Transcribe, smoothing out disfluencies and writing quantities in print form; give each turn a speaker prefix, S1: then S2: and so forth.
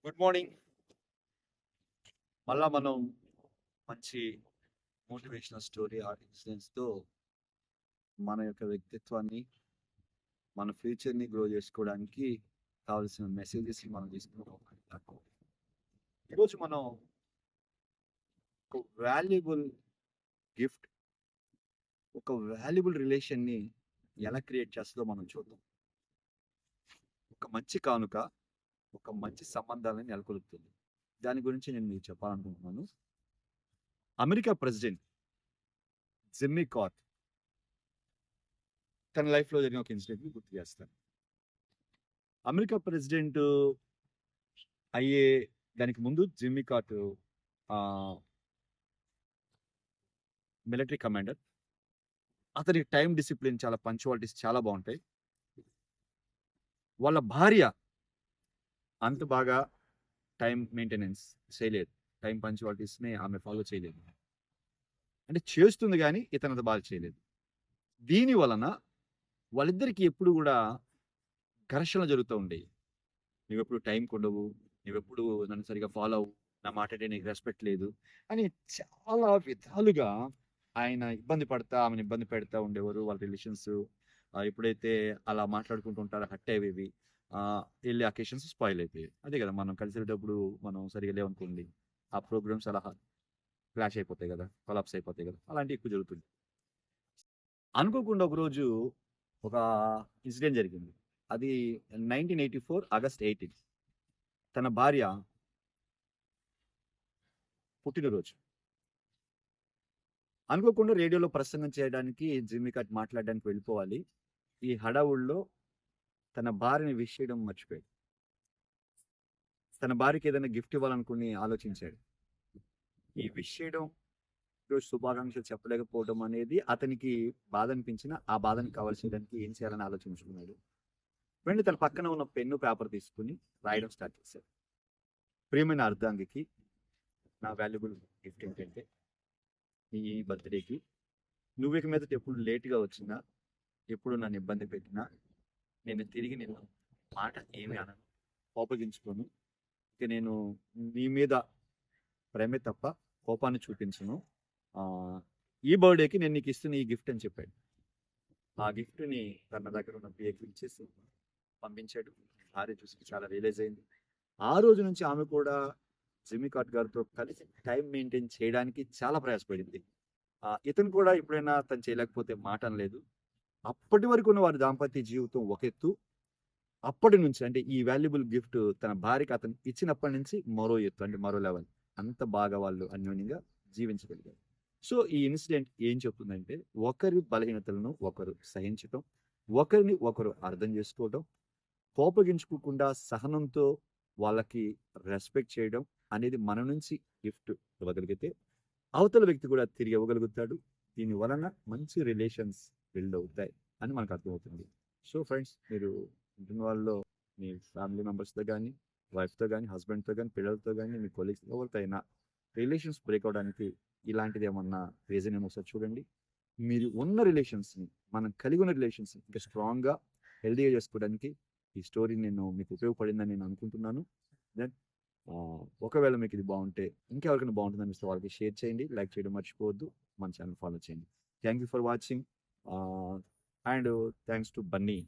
S1: Good morning. మళ్ళా మనం మంచి మోటివేషనల్ స్టోరీ ఆర్ ఇన్సిడెంట్స్‌తో మన యొక్క వ్యక్తిత్వాన్ని, మన ఫ్యూచర్‌ని గ్రో చేసుకోవడానికి కావాల్సిన మెసేజెస్‌ని మనం తీసుకుంటూ ఉన్నాం. ఈరోజు మనం ఒక వాల్యుబుల్ గిఫ్ట్, ఒక వాల్యుబుల్ రిలేషన్‌ని ఎలా క్రియేట్ చేస్తుందో మనం చూద్దాం. ఒక మంచి కానుక, ఒక మంచి సంబంధాలను నెలకొల్పుతుంది. దాని గురించి నేను మీకు చెప్పాలనుకుంటున్నాను. అమెరికా ప్రెసిడెంట్ జిమ్మీ కార్టర్ తన లైఫ్‌లో జరిగిన ఒక ఇన్సిడెంట్‌ని గుర్తు చేస్తాను. అమెరికా ప్రెసిడెంట్ అయ్యే దానికి ముందు జిమ్మీ కార్టర్ మిలిటరీ కమాండర్. అతని టైం డిసిప్లిన్, చాలా పంక్చువాలిటీస్ చాలా బాగుంటాయి. వాళ్ళ భార్య అంత బాగా టైం మెయింటెనెన్స్ చేయలేదు. టైం పంక్చువాలిటీస్ని ఆమె ఫాలో చేయలేదు. అంటే చేస్తుంది కానీ ఇతను అంత బాగా చేయలేదు. దీని వలన వాళ్ళిద్దరికి ఎప్పుడు కూడా ఘర్షణలు జరుగుతూ ఉండేవి. నువ్వెప్పుడు టైంకి ఉండవు, నువ్వెప్పుడు నన్ను సరిగా ఫాలో అవ్వు, నా మాట అంటే నీకు రెస్పెక్ట్ లేదు అని చాలా విధాలుగా ఆయన ఇబ్బంది పడతా, ఆమెను ఇబ్బంది పెడతా ఉండేవారు. వాళ్ళ రిలేషన్స్ ఎప్పుడైతే అలా మాట్లాడుకుంటూ ఉంటారో హర్ట్ అయ్యేవి. వెళ్ళే అకేషన్స్ స్పాయిల్ అయిపోయాయి. అదే కదా, మనం కలిసేటప్పుడు మనం సరిగా లేవనుకోండి, ఆ ప్రోగ్రామ్స్ అలా క్లాష్ అయిపోతాయి కదా, కొలాప్స్ అయిపోతాయి కదా, అలాంటివి ఎక్కువ జరుగుతుంది. అనుకోకుండా ఒకరోజు ఒక ఇన్సిడెంట్ జరిగింది. అది 1984 ఆగస్ట్ 18. తన భార్య పుట్టినరోజు. అనుకోకుండా రేడియోలో ప్రసంగం చేయడానికి జిమ్మీ కార్టర్ మాట్లాడడానికి వెళ్ళిపోవాలి. ఈ హడావుడిలో తన భార్యని విష్ చేయడం మర్చిపోయాడు. తన భార్యకి ఏదైనా గిఫ్ట్ ఇవ్వాలనుకుని ఆలోచించాడు. ఈ విష్ చేయడం, ఈరోజు శుభాకాంక్షలు చెప్పలేకపోవడం అనేది అతనికి బాధ అనిపించిన, ఆ బాధని కవర్ చేయడానికి ఏం చేయాలని ఆలోచించుకున్నాడు. వెంటనే తన పక్కన ఉన్న పెన్ను, పేపర్ తీసుకుని రాయడం స్టార్ట్ చేశాడు. ప్రియమైన అర్ధాంగికి నా వాల్యుబుల్ గిఫ్ట్ ఏంటంటే, ఈ బర్త్డేకి నువ్వు ఇక మీదట ఎప్పుడు లేట్‌గా వచ్చినా, ఎప్పుడు నన్ను ఇబ్బంది పెట్టినా, నేను తిరిగి నిన్ను మాట ఏమి అనను, కోపగించుకోను. ఇక నేను నీ మీద ప్రేమే తప్ప కోపాన్ని చూపించను. ఆహ్, ఈ బర్త్‌డేకి నేను నీకు ఇస్తున్న ఈ గిఫ్ట్ అని చెప్పాడు. ఆ గిఫ్ట్‌ని తన దగ్గర ఉన్న పిఏకి ఇచ్చేసి పంపించాడు. భార్య చూసి చాలా రియలైజ్ అయింది. ఆ రోజు నుంచి ఆమె కూడా జిమ్మీ కార్టర్ గారితో కలిసి టైమ్ మెయింటైన్ చేయడానికి చాలా ప్రయాసపడింది. ఇతను కూడా ఎప్పుడైనా తను చేయలేకపోతే మాట అనలేదు. అప్పటి వరకు ఉన్న వారి దాంపత్య జీవితం ఒక ఎత్తు. అప్పటి నుంచి అంటే ఈ వాల్యుబుల్ గిఫ్ట్ తన భార్యకి అతను ఇచ్చినప్పటి నుంచి మరో ఎత్తు, అంటే మరో లెవెల్. అంత బాగా వాళ్ళు అన్యోన్యంగా జీవించగలిగారు. సో ఈ ఇన్సిడెంట్ ఏం చెప్తుందంటే, ఒకరి బలహీనతలను ఒకరు సహించటం, ఒకరిని ఒకరు అర్థం చేసుకోవడం, కోపగించుకోకుండా సహనంతో వాళ్ళకి రెస్పెక్ట్ చేయడం అనేది మన నుంచి గిఫ్ట్ ఇవ్వగలిగితే, అవతల వ్యక్తి కూడా తిరిగి ఇవ్వగలుగుతాడు. దీని వలన మంచి రిలేషన్స్ బిల్డ్ అవుతాయి అని మనకు అర్థమవుతుంది. సో ఫ్రెండ్స్, మీరు ఉంటున్న వాళ్ళలో మీ ఫ్యామిలీ మెంబర్స్‌తో గానీ, వైఫ్‌తో గానీ, హస్బెండ్‌తో గానీ, పిల్లలతో గానీ, మీ కొలీగ్స్ ఎవరితో అయినా రిలేషన్స్ బ్రేక్ అవ్వడానికి ఇలాంటిదేమన్నా రీజన్ ఏమో ఒకసారి చూడండి. మీరు ఉన్న రిలేషన్స్‌ని, మనం కలిగి ఉన్న రిలేషన్స్‌ని ఇంకా స్ట్రాంగ్‌గా, హెల్తీగా చేసుకోవడానికి ఈ స్టోరీ మీకు ఉపయోగపడిందని నేను అనుకుంటున్నాను. దెన్ ఒకవేళ మీకు ఇది బాగుంటే, ఇంకెవరికైనా బాగుంటుందనిపిస్తే వాళ్ళకి షేర్ చేయండి. లైక్ చేయడం మర్చిపోవద్దు. మన ఛానల్ ఫాలో చేయండి. Thank you for watching. And thanks to Bunny.